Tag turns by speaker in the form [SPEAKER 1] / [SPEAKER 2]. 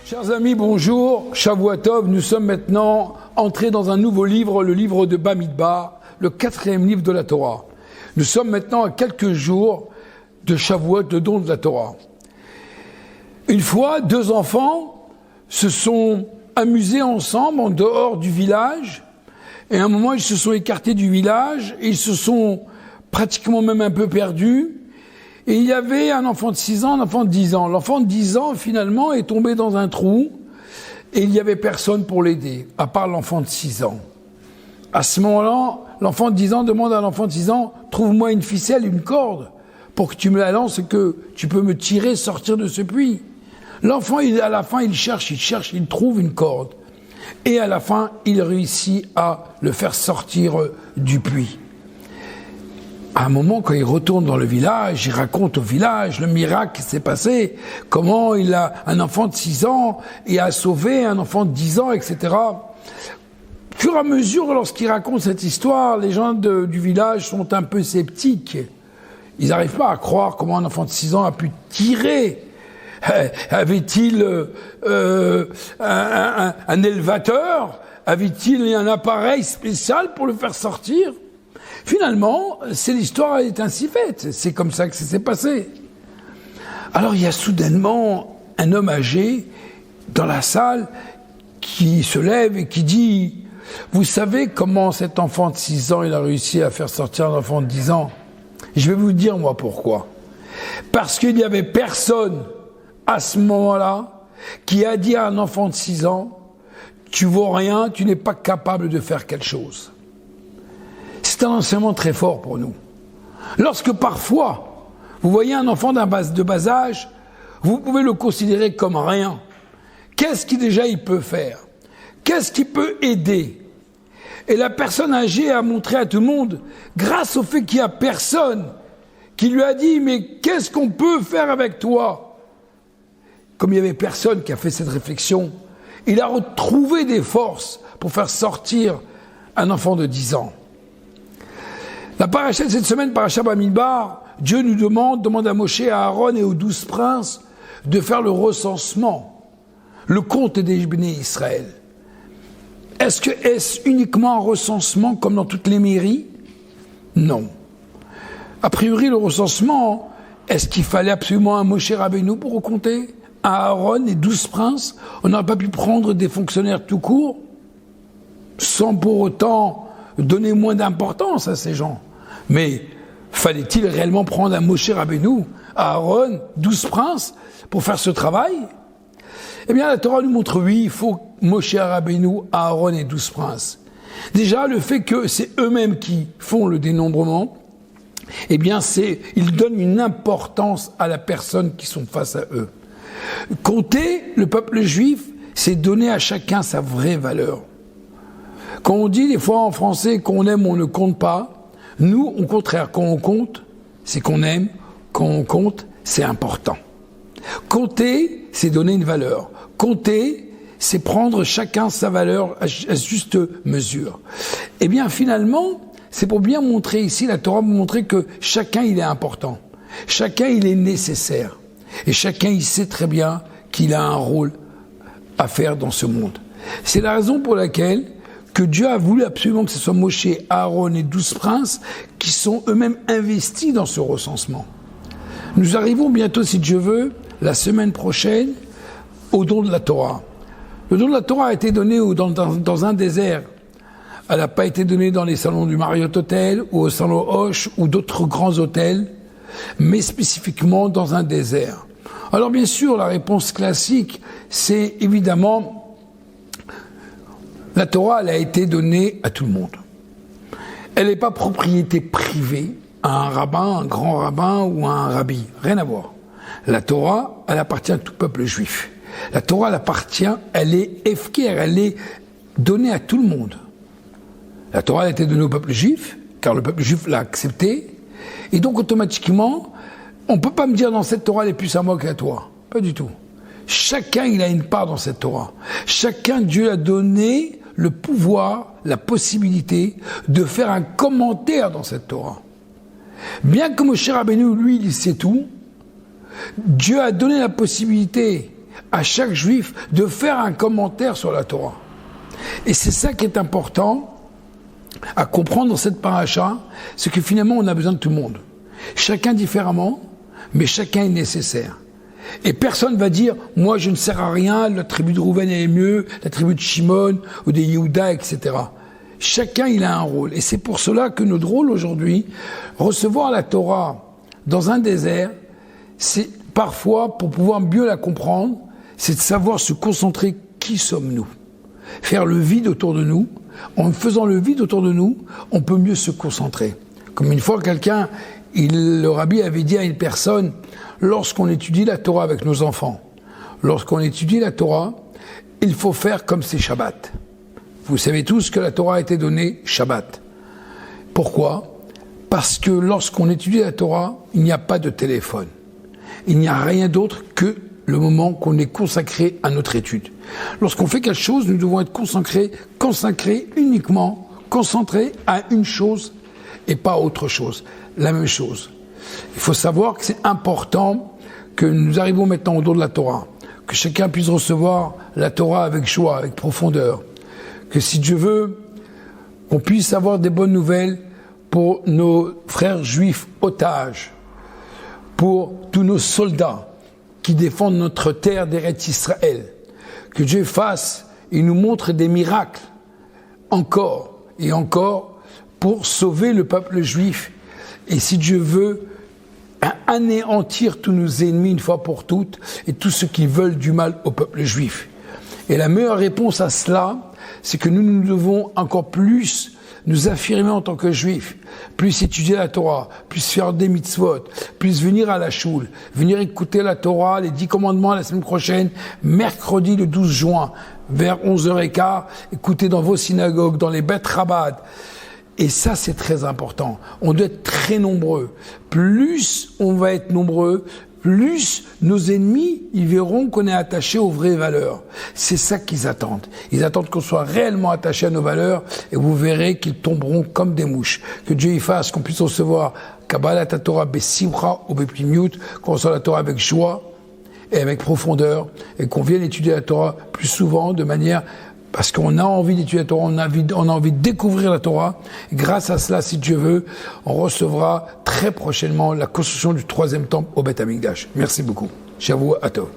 [SPEAKER 1] Chers amis, bonjour, Shavua Tov, nous sommes maintenant entrés dans un nouveau livre, le livre de Bamidbar, le 4e livre de la Torah. Nous sommes maintenant à quelques jours de Shavuot, le don de la Torah. Une fois, 2 enfants se sont amusés ensemble en dehors du village, et à un moment ils se sont écartés du village, et ils se sont pratiquement même un peu perdus. Et il y avait un enfant de 6 ans, un enfant de 10 ans. L'enfant de 10 ans, finalement, est tombé dans un trou et il n'y avait personne pour l'aider, à part l'enfant de 6 ans. À ce moment-là, l'enfant de 10 ans demande à l'enfant de 6 ans « Trouve-moi une ficelle, une corde, pour que tu me la lances et que tu peux me tirer, sortir de ce puits. » L'enfant, à la fin, il cherche, il trouve une corde. Et à la fin, il réussit à le faire sortir du puits. À un moment, quand il retourne dans le village, il raconte au village le miracle qui s'est passé, comment il a un enfant de 6 ans et a sauvé un enfant de 10 ans, etc. Au fur et à mesure, lorsqu'il raconte cette histoire, les gens du village sont un peu sceptiques. Ils n'arrivent pas à croire comment un enfant de 6 ans a pu tirer. Avait-il un élevateur? Avait-il un appareil spécial pour le faire sortir? Finalement, l'histoire est ainsi faite. C'est comme ça que ça s'est passé. Alors il y a soudainement un homme âgé dans la salle qui se lève et qui dit « Vous savez comment cet enfant de 6 ans, il a réussi à faire sortir un enfant de 10 ans ?» Je vais vous dire moi pourquoi. Parce qu'il n'y avait personne à ce moment-là qui a dit à un enfant de 6 ans « Tu vaux rien, tu n'es pas capable de faire quelque chose ». C'est un enseignement très fort pour nous. Lorsque parfois, vous voyez un enfant de bas âge, vous pouvez le considérer comme rien. Qu'est-ce qu'il déjà il peut faire? Qu'est-ce qui peut aider? Et la personne âgée a montré à tout le monde, grâce au fait qu'il n'y a personne qui lui a dit « Mais qu'est-ce qu'on peut faire avec toi ?» Comme il n'y avait personne qui a fait cette réflexion, il a retrouvé des forces pour faire sortir un enfant de 10 ans. La paracha de cette semaine, paracha Bamidbar, Dieu nous demande à Moshe, à Aaron et aux 12 princes de faire le recensement, le compte des Bnei Israël. Est-ce uniquement un recensement comme dans toutes les mairies? Non. A priori, le recensement, est-ce qu'il fallait absolument un Moshe Rabbeinu pour recompter? Un Aaron et 12 princes? On n'aurait pas pu prendre des fonctionnaires tout court, sans pour autant donner moins d'importance à ces gens. Mais fallait-il réellement prendre un Moshe Rabbeinu, Aaron, 12 princes, pour faire ce travail? Eh bien, la Torah nous montre, oui, il faut Moshe Rabbeinu, Aaron et 12 princes. Déjà, le fait que c'est eux-mêmes qui font le dénombrement, eh bien, ils donnent une importance à la personne qui sont face à eux. Compter le peuple juif, c'est donner à chacun sa vraie valeur. Quand on dit des fois en français qu'on aime, on ne compte pas, nous, au contraire, quand on compte, c'est qu'on aime, quand on compte, c'est important. Compter, c'est donner une valeur. Compter, c'est prendre chacun sa valeur à juste mesure. Eh bien, finalement, c'est pour bien montrer ici, la Torah nous montrer que chacun, il est important. Chacun, il est nécessaire. Et chacun, il sait très bien qu'il a un rôle à faire dans ce monde. C'est la raison pour laquelle que Dieu a voulu absolument que ce soit Moshe, Aaron et 12 princes qui sont eux-mêmes investis dans ce recensement. Nous arrivons bientôt, si Dieu veut, la semaine prochaine, au don de la Torah. Le don de la Torah a été donné dans un désert. Elle n'a pas été donnée dans les salons du Marriott Hotel ou au salon Hoche ou d'autres grands hôtels, mais spécifiquement dans un désert. Alors bien sûr, la réponse classique, c'est évidemment la Torah, elle a été donnée à tout le monde. Elle n'est pas propriété privée à un rabbin, un grand rabbin ou à un rabbi. Rien à voir. La Torah, elle appartient à tout peuple juif. La Torah, elle appartient, elle est efker, elle est donnée à tout le monde. La Torah a été donnée au peuple juif, car le peuple juif l'a acceptée. Et donc, automatiquement, on ne peut pas me dire dans cette Torah, elle est plus à moi qu'à toi. Pas du tout. Chacun, il a une part dans cette Torah. Chacun, Dieu a donné le pouvoir, la possibilité de faire un commentaire dans cette Torah. Bien que Moshe Rabbeinu, lui, il sait tout, Dieu a donné la possibilité à chaque juif de faire un commentaire sur la Torah. Et c'est ça qui est important à comprendre dans cette paracha, c'est que finalement on a besoin de tout le monde. Chacun différemment, mais chacun est nécessaire. Et personne va dire, moi je ne sers à rien, la tribu de Rouven est mieux, la tribu de Shimon ou de Yehuda, etc. Chacun il a un rôle. Et c'est pour cela que notre rôle aujourd'hui, recevoir la Torah dans un désert, c'est parfois, pour pouvoir mieux la comprendre, c'est de savoir se concentrer, qui sommes-nous ? Faire le vide autour de nous. En faisant le vide autour de nous, on peut mieux se concentrer. Comme une fois quelqu'un, le rabbi avait dit à une personne, lorsqu'on étudie la Torah avec nos enfants, lorsqu'on étudie la Torah, il faut faire comme c'est Shabbat. Vous savez tous que la Torah a été donnée Shabbat. Pourquoi ? Parce que lorsqu'on étudie la Torah, il n'y a pas de téléphone. Il n'y a rien d'autre que le moment qu'on est consacré à notre étude. Lorsqu'on fait quelque chose, nous devons être consacrés uniquement, concentrés à une chose et pas autre chose, la même chose. Il faut savoir que c'est important que nous arrivons maintenant au dos de la Torah, que chacun puisse recevoir la Torah avec joie, avec profondeur, que si Dieu veut, qu'on puisse avoir des bonnes nouvelles pour nos frères juifs otages, pour tous nos soldats qui défendent notre terre d'Eretz Israël. Que Dieu fasse et nous montre des miracles encore et encore pour sauver le peuple juif. Et si Dieu veut, anéantir tous nos ennemis une fois pour toutes et tous ceux qui veulent du mal au peuple juif. Et la meilleure réponse à cela, c'est que nous devons encore plus nous affirmer en tant que juifs, plus étudier la Torah, plus faire des mitzvot, plus venir à la choule, venir écouter la Torah, les 10 commandements la semaine prochaine, mercredi le 12 juin, vers 11h15, écoutez dans vos synagogues, dans les Beth Chabad. Et ça, c'est très important. On doit être très nombreux. Plus on va être nombreux, plus nos ennemis, ils verront qu'on est attaché aux vraies valeurs. C'est ça qu'ils attendent. Ils attendent qu'on soit réellement attaché à nos valeurs et vous verrez qu'ils tomberont comme des mouches. Que Dieu y fasse qu'on puisse recevoir Kabbalat Torah Besimcha ou Bepnimiut, qu'on reçoive la Torah avec joie et avec profondeur et qu'on vienne étudier la Torah plus souvent de manière... Parce qu'on a envie d'étudier la Torah, on a envie de découvrir la Torah. Et grâce à cela, si Dieu veut, on recevra très prochainement la construction du 3e temple au Beth Amikdash. Merci beaucoup. Shavua Tov.